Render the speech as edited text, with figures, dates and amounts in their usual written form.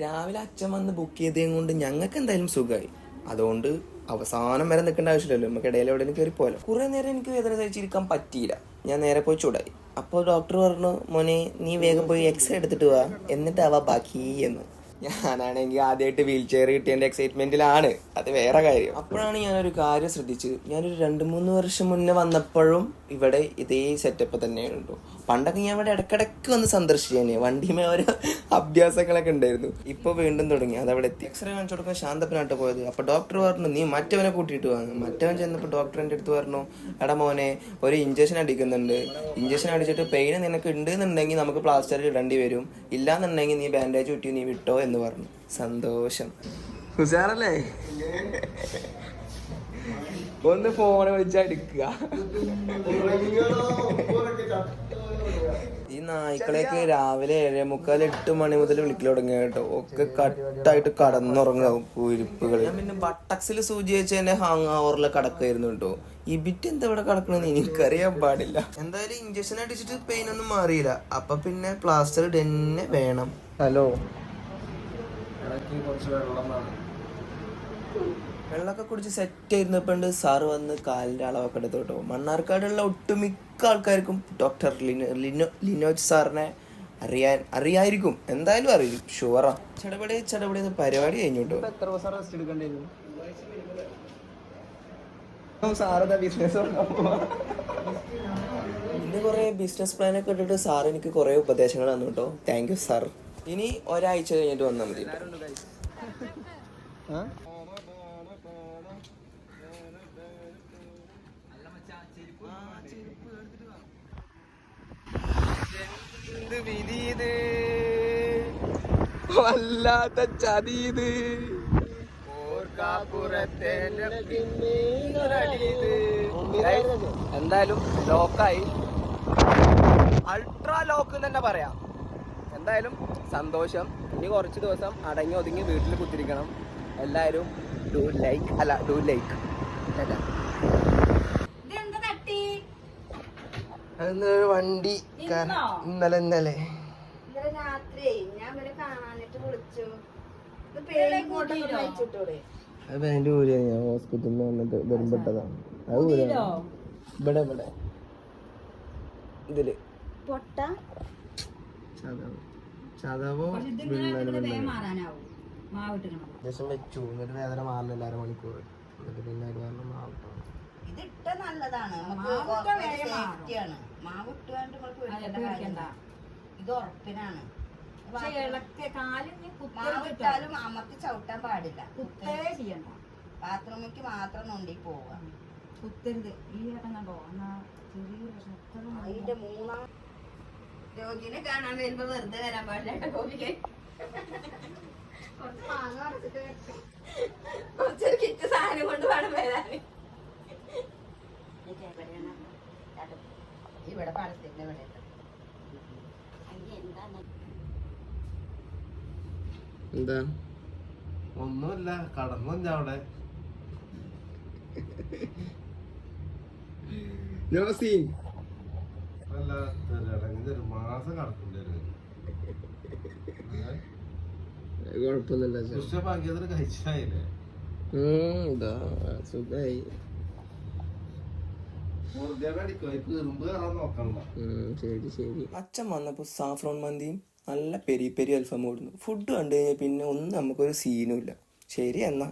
രാവിലെ അച്ഛൻ വന്ന് ബുക്ക് ചെയ്തതും കൊണ്ട് ഞങ്ങൾക്ക് എന്തായാലും സുഖമായി. അതുകൊണ്ട് അവസാനം വരെ നിൽക്കേണ്ട ആവശ്യമില്ലല്ലോ, നമുക്ക് ഇടയിൽ എവിടെയും കയറി പോലെ. കുറെ നേരം എനിക്ക് വേദന സഹിച്ചിരിക്കാൻ പറ്റിയില്ല. ഞാൻ നേരെ പോയി ചൂടായി. അപ്പോൾ ഡോക്ടർ പറഞ്ഞു, മോനെ നീ വേഗം പോയി എക്സ്റേ എടുത്തിട്ട് വാ, എന്നിട്ടാവാ ബാക്കി എന്ന്. ഞാനാണെങ്കിൽ ആദ്യമായിട്ട് വീൽ ചെയർ കിട്ടിയതിന്റെ എക്സൈറ്റ്മെന്റിലാണ്, അത് വേറെ കാര്യം. അപ്പോഴാണ് ഞാനൊരു കാര്യം ശ്രദ്ധിച്ചത്. ഞാനൊരു 2-3 വർഷം മുന്നേ വന്നപ്പോഴും ഇവിടെ ഇതേ സെറ്റപ്പ് തന്നെയാണ് കേട്ടോ. പണ്ടൊക്കെ ഞാൻ ഇവിടെ ഇടക്കിടക്ക് വന്ന് സന്ദർശിച്ചേനെ, വണ്ടിമേ ഓരോ അഭ്യാസങ്ങളൊക്കെ ഉണ്ടായിരുന്നു. ഇപ്പൊ വീണ്ടും തുടങ്ങി. അതവിടെ എത്തി. എക്സ്റേ കാണിച്ചു കൊടുക്കാൻ ശാന്തപ്പനായിട്ട് പോയത്. അപ്പൊ ഡോക്ടർ പറഞ്ഞു, നീ മറ്റവനെ കൂട്ടിയിട്ട് വന്നു. മറ്റവൻ ചെന്നപ്പോൾ ഡോക്ടർ എൻ്റെ അടുത്ത് പറഞ്ഞു, എടാ മോനെ ഒരു ഇഞ്ചക്ഷൻ അടിക്കുന്നുണ്ട്, ഇഞ്ചക്ഷൻ അടിച്ചിട്ട് പെയിന് നിനക്ക് ഉണ്ട് എന്നുണ്ടെങ്കിൽ നമുക്ക് പ്ലാസ്റ്റർ ഇടേണ്ടി വരും, ഇല്ലാന്നുണ്ടെങ്കിൽ നീ ബാൻഡേജ് ചുറ്റി നീ വിട്ടോ എന്ന് പറഞ്ഞു. സന്തോഷം. ഉഷാറല്ലേ? ഒന്ന് ഫോണ് വിളിച്ചെടുക്കുക. ഈ നായ്ക്കളെയൊക്കെ രാവിലെ 7:45-8 മണി മുതൽ വിളിക്കൽ തുടങ്ങിയ കേട്ടോ. ഒക്കെ കട്ടായിട്ട് കടന്നുറങ്ങാവും കുരിപ്പുകൾ. ഞാൻ പിന്നെ ബട്ടക്സിൽ സൂചി വെച്ച് എന്നെ ഹാങ് ഓവറിൽ കടക്കായിരുന്നു കേട്ടോ. ഈ ബിറ്റ് എന്താ ഇവിടെ കിടക്കണെന്ന് എനിക്കറിയാൻ പാടില്ല. എന്തായാലും ഇഞ്ചക്ഷൻ അടിച്ചിട്ട് പെയിൻ ഒന്നും മാറിയില്ല. അപ്പൊ പിന്നെ പ്ലാസ്റ്റർ തന്നെ വേണം. ഹലോ, വെള്ളമൊക്കെ കുടിച്ച് സെറ്റ് ആയിരുന്നപ്പോണ്ട് സാറ് വന്ന് കാലിന്റെ അളവൊക്കെ എടുത്തു കേട്ടോ. മണ്ണാർക്കാടുള്ള ഒട്ടുമിക്ക ആൾക്കാർക്കും ഡോക്ടർ ലിനോജ് സാറിനെ അറിയായിരിക്കും, എന്തായാലും അറിയും, ഷുവറാ. ചടപടി പരിപാടി കഴിഞ്ഞു കേട്ടോ. എത്ര ദിവസം റെസ്റ്റ് എടുക്കേണ്ടിയിരുന്നു? പിന്നെ കുറെ ബിസിനസ് പ്ലാനൊക്കെ ഇട്ടിട്ട് സാർ എനിക്ക് കുറെ ഉപദേശങ്ങൾ തന്നു കേട്ടോ. Thank you sir. ഇനി ഒരാഴ്ച കഴിഞ്ഞിട്ട് വന്നാൽ മതി. വല്ലാത്ത ചതീത് എന്തായാലും ലോക്കായി, അൾട്രാ ലോക്ക് തന്നെ പറയാം. എന്തായാലും സന്തോഷം. ഇനി കുറച്ച് ദിവസം അടങ്ങി ഒതുങ്ങി വീട്ടിൽ കുത്തിരിക്കണം. എല്ലാവരും ഡു ലൈക്ക്. വണ്ടി ഇന്നലെ അത് അതിന്റെ ഊരിയാണ്. ഞാൻ ഹോസ്പിറ്റലിൽ നിന്ന് വന്നിട്ട് വരുമ്പോട്ടതാണ്. അത് ഊരാണ്. ഇവിടെ ഇതില് ചതവോ ദിവസം വെച്ചു. എന്നിട്ട് വേദന മാറില്ല 1/2 മണിക്കൂർ. എന്നിട്ട് പിന്നെ അത് കാരണം മാവട്ടോ. ഇതിട്ട നല്ലതാണ്, ഇത് ഉറപ്പിനാണ്. മാവിട്ടാലും അമർത്തി ചവിട്ടാൻ പാടില്ല. ബാത്റൂമിക്ക് മാത്രം നോണ്ടി പോവുക. അതിന്റെ 3-ാം രോഗിനെ കാണാൻ വരുമ്പോ വെറുതെ വരാൻ പാടില്ല. ഗോപിക്ക് കുറച്ച് മാങ്ങ പറിച്ചിട്ട് കുറച്ചൊരു കിറ്റ് സാധനം കൊണ്ട് വേണം വരാന്. ഇവിടെ പാടത്തിന്റെ ഇവിടെ എന്താ ഒന്നുമില്ല, കടന്നു അവിടെ. ഒരു മാസം കടക്കണ്ടായിരുന്നു. കുഴപ്പമൊന്നുമില്ല. കഴിച്ചായില്ലേ? സുഖായി. ശരി. അച്ഛൻ വന്നപ്പോ സാഫ്രോൺ മന്തിയും നല്ല പെരി പെരി അൽഫാം ഓടുന്നു. ഫുഡ് കണ്ടു കഴിഞ്ഞാൽ പിന്നെ ഒന്നും നമുക്കൊരു സീനും ഇല്ല. ശരി എന്നാ.